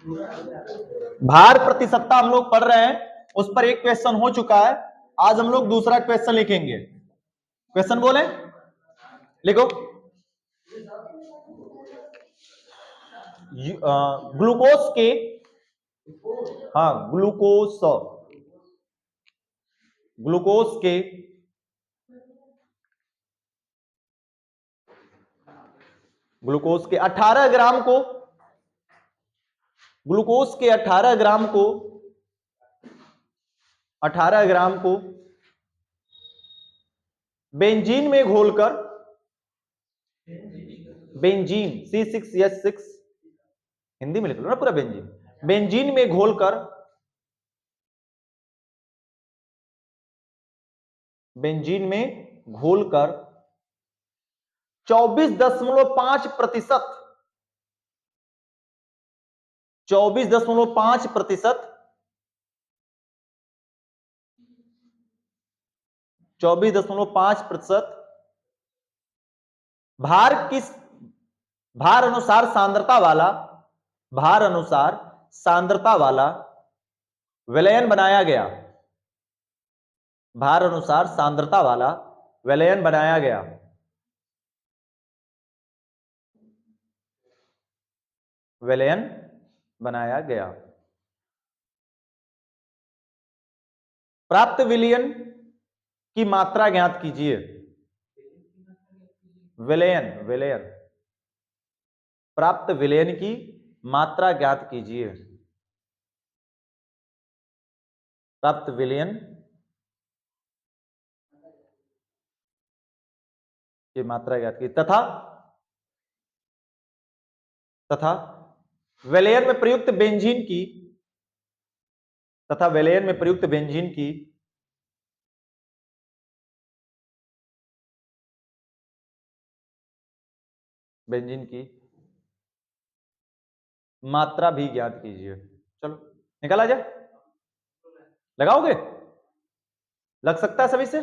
भार प्रतिशतता हम लोग पढ़ रहे हैं, उस पर एक क्वेश्चन हो चुका है। आज हम लोग दूसरा क्वेश्चन लिखेंगे। क्वेश्चन बोले, लिखो। ग्लूकोज के, हाँ ग्लूकोज, ग्लूकोज के ग्लूकोज के 18 ग्राम को, ग्लूकोज के 18 ग्राम को 18 ग्राम को बेंजीन में घोलकर, बेंजीन C6H6, हिंदी में लिख लो ना पूरा, बेंजीन, बेंजीन में घोलकर, बेंजीन में घोलकर 24.5%, 24.5%, 24.5% भार किस, भार अनुसार सांद्रता वाला, भार अनुसार सांद्रता वाला विलयन बनाया गया, भार अनुसार सांद्रता वाला विलयन बनाया गया। विलयन बनाया गया। प्राप्त विलयन की मात्रा ज्ञात कीजिए। विलयन, विलयन, प्राप्त विलयन की मात्रा ज्ञात कीजिए। प्राप्त विलयन की मात्रा ज्ञात की, तथा तथा विलयन में प्रयुक्त बेंजीन की, तथा विलयन में प्रयुक्त बेंजीन की बेंजीन की मात्रा भी ज्ञात कीजिए। चलो निकाला जाए, लगाओगे, लग सकता है सभी से,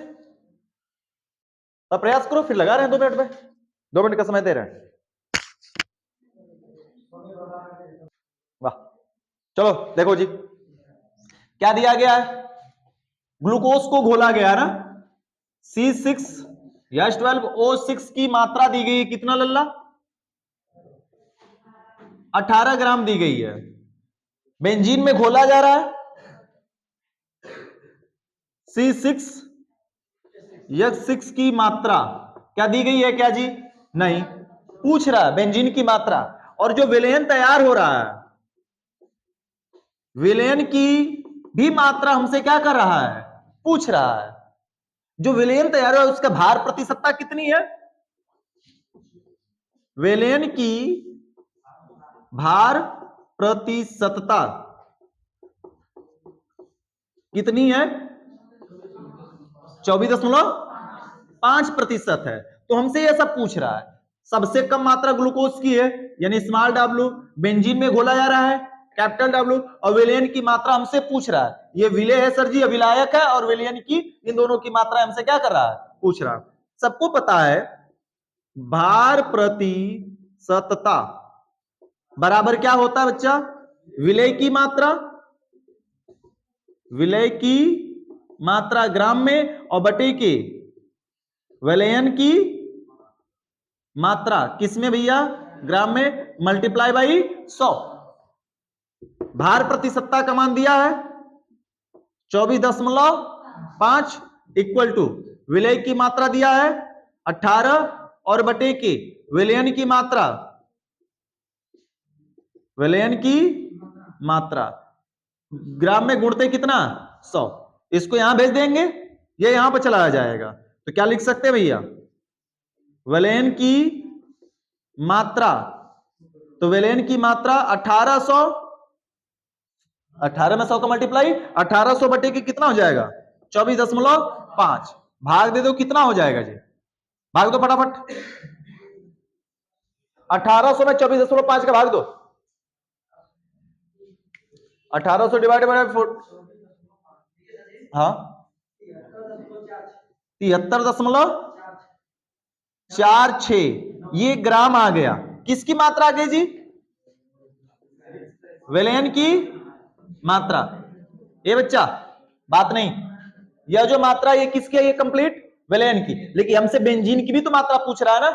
तो प्रयास करो, फिर लगा रहे हैं 2 मिनट में, 2 मिनट का समय दे रहे हैं। वाह, चलो देखो जी, क्या दिया गया है, ग्लूकोज को घोला गया ना, C6H12O6 की मात्रा दी गई, कितना लल्ला, 18 ग्राम दी गई है। बेंजीन में घोला जा रहा है, C6H6 की मात्रा क्या दी गई है, क्या जी, नहीं, पूछ रहा है बेंजीन की मात्रा, और जो विलयन तैयार हो रहा है, विलयन की भी मात्रा हमसे क्या कर रहा है, पूछ रहा है। जो विलयन तैयार हो उसका भार प्रतिशतता कितनी है, विलयन की भार प्रतिशतता कितनी है, 24.5% है। तो हमसे यह सब पूछ रहा है, सबसे कम मात्रा ग्लूकोज की है, यानी स्मॉल W, बेंजीन में घोला जा रहा है कैपिटल W, और विलयन की मात्रा हमसे पूछ रहा है। ये विलय है सर जी, अविलायक है, और विलयन की, इन दोनों की मात्रा हमसे क्या कर रहा है, पूछ रहा है। सबको पता है भार प्रतिशतता बराबर क्या होता है बच्चा, विलय की मात्रा, विलय की मात्रा ग्राम में, और बटे के विलयन की मात्रा किसमें भैया, ग्राम में, मल्टीप्लाई बाई 100। भार प्रतिशतता का मान दिया है 24.5 इक्वल टू विलय की मात्रा दिया है 18 और बटे के विलयन की मात्रा, विलयन की मात्रा ग्राम में गुणते कितना, 100। इसको यहां भेज देंगे, ये यहां पर चलाया जाएगा, तो क्या लिख सकते हैं भैया, विलयन की मात्रा, तो विलयन की मात्रा 1800, 18 में 100 का मल्टीप्लाई, 1800 बटे के कितना हो जाएगा, 24.5, भाग दे दो, कितना हो जाएगा जी, भाग दो फटाफट, 1800 में 24.5 का भाग दो, 1800 डिवाइड बाय 4, हाँ 73.46, ये ग्राम आ गया। किसकी मात्रा आ गई जी, विलयन की मात्रा। ये बच्चा बात नहीं, यह जो मात्रा ये किसकी है, ये कंप्लीट विलयन की, लेकिन हमसे बेंजीन की भी तो मात्रा पूछ रहा है ना,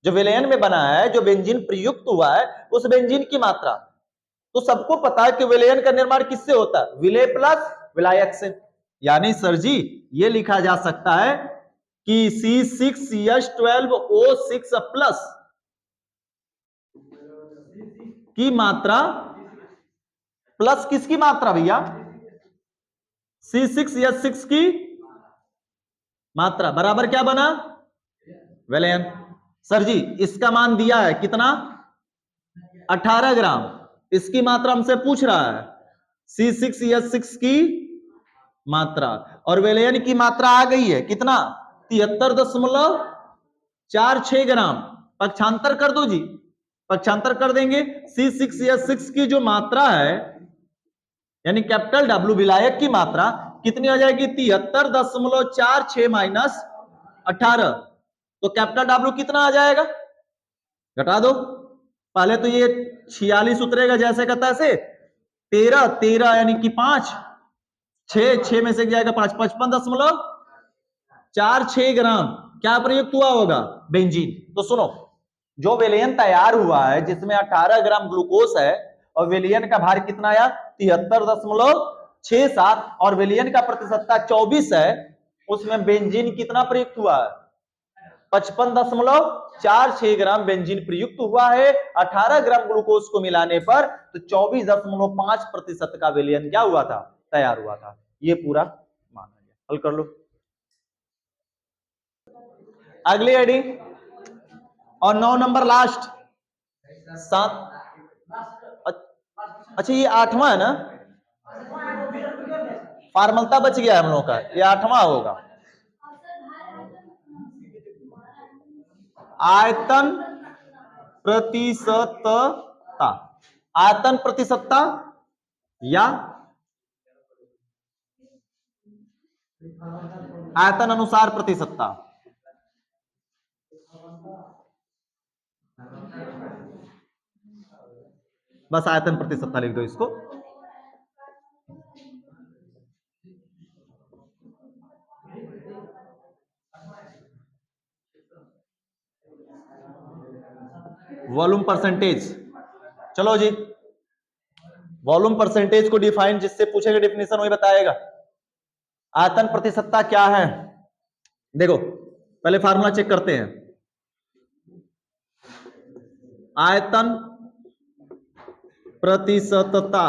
जो विलयन में बना है, जो बेंजीन प्रयुक्त हुआ है, उस बेंजीन की मात्रा। तो सबको पता है कि विलयन का निर्माण किससे होता है, विलय प्लस विलायक से। यानी सर जी ये लिखा जा सकता है कि C6H12O6 प्लस की मात्रा प्लस किसकी मात्रा भैया, C6H6 की मात्रा बराबर क्या बना, विलयन। सर जी इसका मान दिया है कितना, 18 ग्राम, इसकी मात्रा हमसे पूछ रहा है C6H6 की मात्रा, और विलयन की मात्रा आ गई है कितना, 73.46 ग्राम। पक्षांतर कर दो जी, पक्षांतर कर देंगे। C6H6 की जो मात्रा है यानी कैपिटल W विलायक की मात्रा कितनी आ जाएगी, 73.46 माइनस 18, तो कैपिटल W कितना आ जाएगा, घटा दो। पहले तो ये 46 उतरेगा जैसे का तैसे, 13 13 यानी कि 5, 6 में से जाएगा 5, 55.46 ग्राम क्या प्रयुक्त हुआ होगा, बेंजीन। तो सुनो, जो विलयन तैयार हुआ है जिसमें 18 ग्राम ग्लूकोज है और विलयन का भार कितना आया, 73.67, और विलयन का प्रतिशतता 24 है, उसमें बेंजीन कितना प्रयुक्त हुआ है, 55.46 ग्राम बेंजीन प्रयुक्त हुआ है 18 ग्राम ग्लूकोज को मिलाने पर, तो 24.5% का विलयन क्या हुआ था, तैयार हुआ था। ये पूरा मान लिया, हल कर लो। अगली हेडिंग और 9 नंबर लास्ट 7। अच्छा ये 8वां है ना, फॉर्मलता बच गया हम लोग का, ये 8वां होगा। आयतन प्रतिशतता, आयतन प्रतिशतता या आयतन अनुसार प्रतिशतता, बस आयतन प्रतिशतता लिख दो इसको। वॉल्यूम परसेंटेज, चलो जी वॉल्यूम परसेंटेज को डिफाइन जिससे पूछेगा डेफिनेशन वही बताएगा। आयतन प्रतिशतता क्या है, देखो पहले फार्मूला चेक करते हैं। आयतन प्रतिशतता,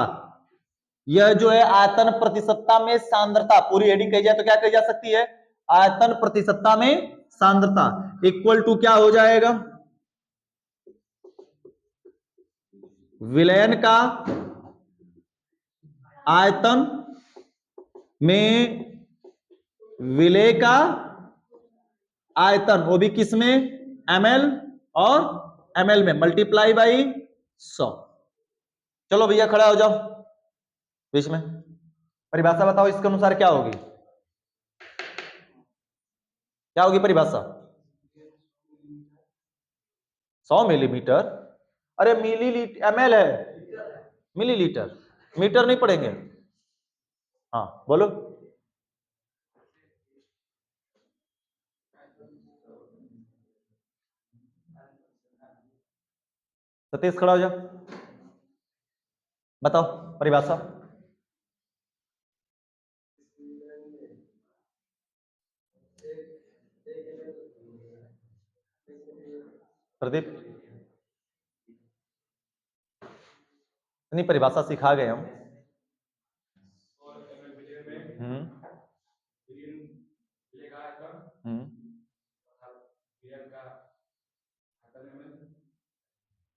यह जो है आयतन प्रतिशतता में सांद्रता, पूरी हेडिंग कही जाए तो क्या कही जा सकती है, आयतन प्रतिशतता में सांद्रता इक्वल टू क्या हो जाएगा, विलयन का आयतन में विलय का आयतन, वो भी किसमें, ml और ml में, मल्टीप्लाई बाई 100। चलो भैया खड़ा हो जाओ बीच में, परिभाषा बताओ इसके अनुसार क्या होगी, क्या होगी परिभाषा, 100 मिलीमीटर, अरे मिलीलीटर, ml है, मिलीलीटर, मीटर नहीं पढ़ेंगे। हाँ बोलो, सतीश खड़ा हो जाओ, बताओ परिभाषा। प्रदीप, नहीं परिभाषा सिखा गए हम। हम्म हम्म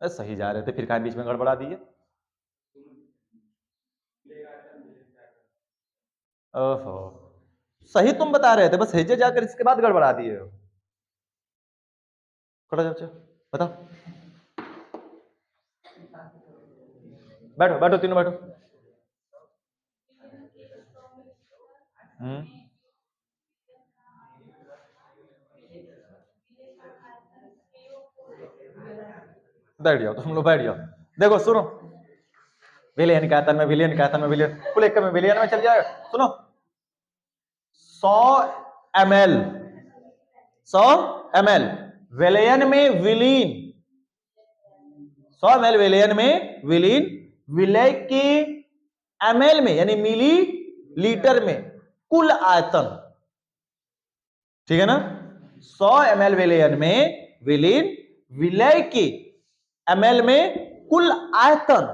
सही जा रहे थे, फिर कहा बीच में गड़बड़ा दिए। ओहो, सही तुम बता रहे थे, बस हेजे जाकर इसके बाद गड़बड़ा दिए हो। खड़ा जाओ, बताओ, बैठो बैठो तीनों बैठो। हम्म बैठ जाओ, तुम लोग बैठ जाओ। देखो सुनो, विलयन के आयतन में विलयन के आयतन में विलयन, कुल एकम में विलयन में चल जाएगा। सुनो 100 ml 100 ml विलयन में विलीन, 100 ml विलयन में विलीन, विलय के ml में यानी मिली लीटर में कुल आयतन, ठीक है ना। 100 ml विलयन में विलीन, विलय के ml में कुल आयतन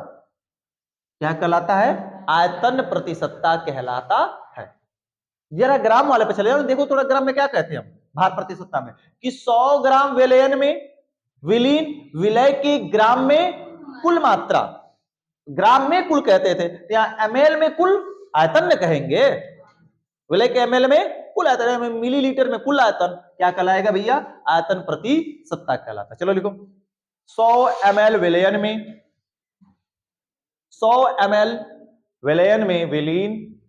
क्या कहलाता है? आयतन प्रति सत्ता कहलाता है। जरा ग्राम वाले पे चले जाओ, देखो थोड़ा ग्राम में क्या कहते हैं हम भार प्रति सत्ता में, कि 100 ग्राम विलयन में विलीन, विलय के ग्राम में कुल मात्रा, ग्राम में कुल कहते थे, यहाँ ml में कुल आयतन में कहेंगे, विलय के ml में कुल आयतन, मिलीलीटर में कुल आयतन क्या कहलाएगा भैया? आयतन प्रति सत्ता कहलाता। चलो लिखो 100 ml विलयन में, 100 ml विलयन में विलीन,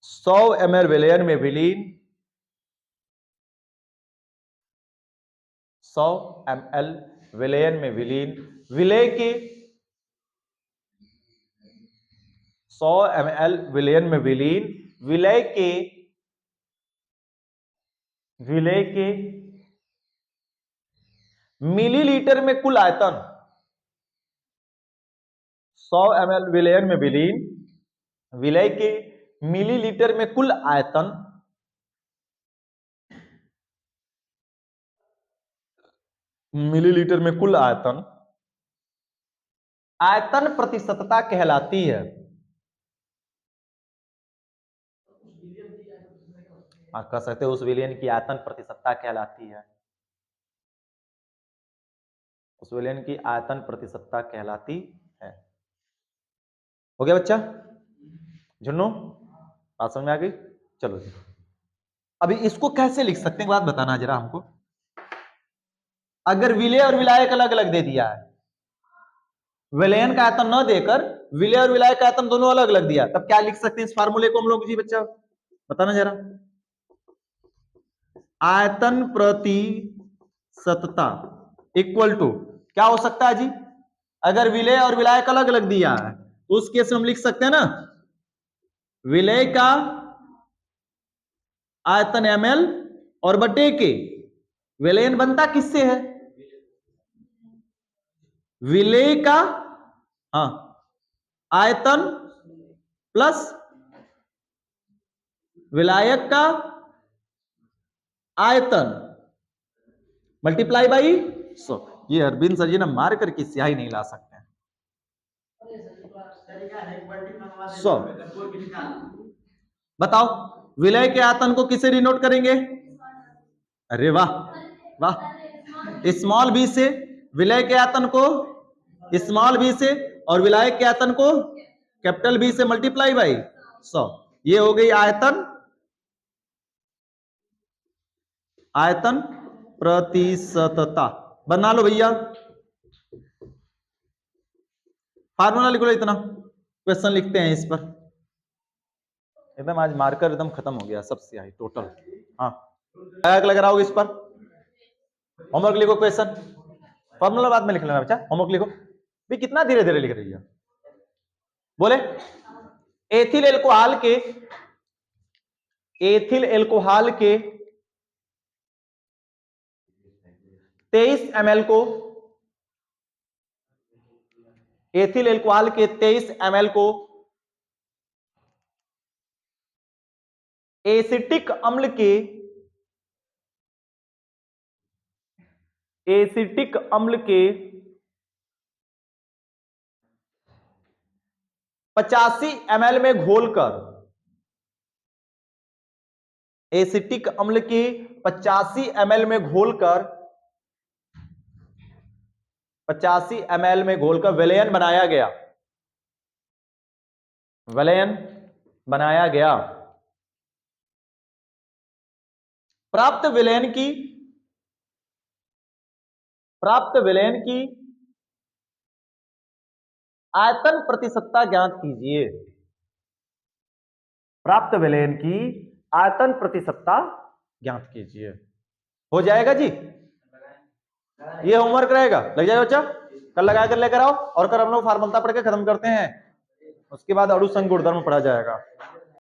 100 ml विलयन में विलीन, 100 ml विलयन में विलीन, विलय के 100 ml विलयन में विलीन, विलय के मिलीलीटर में कुल आयतन, 100 ml विलयन में विलीन, विलय के मिलीलीटर में कुल आयतन, मिलीलीटर में कुल आयतन आयतन प्रतिशतता कहलाती है। आप कह सकते हो उस विलयन की आयतन प्रतिशतता कहलाती है, उस विलयन की आयतन प्रतिशतता कहलाती है। हो गया बच्चा? झुन्नू बात समझ में आ गई? चलो जी, अभी इसको कैसे लिख सकते हैं बात बताना जरा हमको। अगर विलय और विलायक अलग अलग दे दिया है, विलयन का आयतन न देकर विलय और विलायक का आयतन दोनों अलग अलग दिया, तब क्या लिख सकते हैं इस फार्मूले को हम लोग? जी बच्चा बताना जरा। आयतन प्रति सतता इक्वल टू क्या हो सकता है जी? अगर विलय और विलायक अलग अलग दिया है तो उस केस में हम लिख सकते हैं ना, विलय का आयतन ml और बटे के, विलयन बनता किससे है? विलय का आयतन प्लस विलायक का आयतन मल्टीप्लाई बाई 100। ये अरविंद सर जी ना मार करके स्याही नहीं ला सकते हैं। 100 बताओ विलय के आयतन को किसे डिनोट करेंगे? अरे वाह वाह, स्मॉल बी से विलय के आयतन को स्मॉल बी से और विलायक के आयतन को कैपिटल बी से मल्टीप्लाई बाई 100। ये हो गई आयतन प्रतिशतता। बना लो भैया, फार्मूला लिख लो इतना, क्वेश्चन लिखते हैं इस पर। एकदम आज मार्कर एकदम खत्म हो गया सब स्याही टोटल। हाँ लग रहा होगा इस पर। होमवर्क लिखो, क्वेश्चन फॉर्मूला बाद में लिख लेना बच्चा, होमवर्क लिखो भी। कितना धीरे धीरे लिख रही है बोले। एथिल एल्कोहल के 23 ml को, एथिल एल्कोहल के 23 ml को एसिटिक अम्ल के 85 ml में घोलकर, एसिटिक अम्ल के 85 ml में घोलकर 85 ml में घोलकर विलयन बनाया गया, विलयन बनाया गया। प्राप्त विलयन की आयतन प्रतिशतता ज्ञात कीजिए। प्राप्त विलयन की आयतन प्रतिशतता ज्ञात कीजिए। हो जाएगा जी, ये होमवर्क रहेगा, लग जाएगा बच्चा। कल लगा कर लेकर आओ और कल हम लोग फार्मूला पढ़ के खत्म करते हैं, उसके बाद अणु संघ गुणधर्म पढ़ा जाएगा।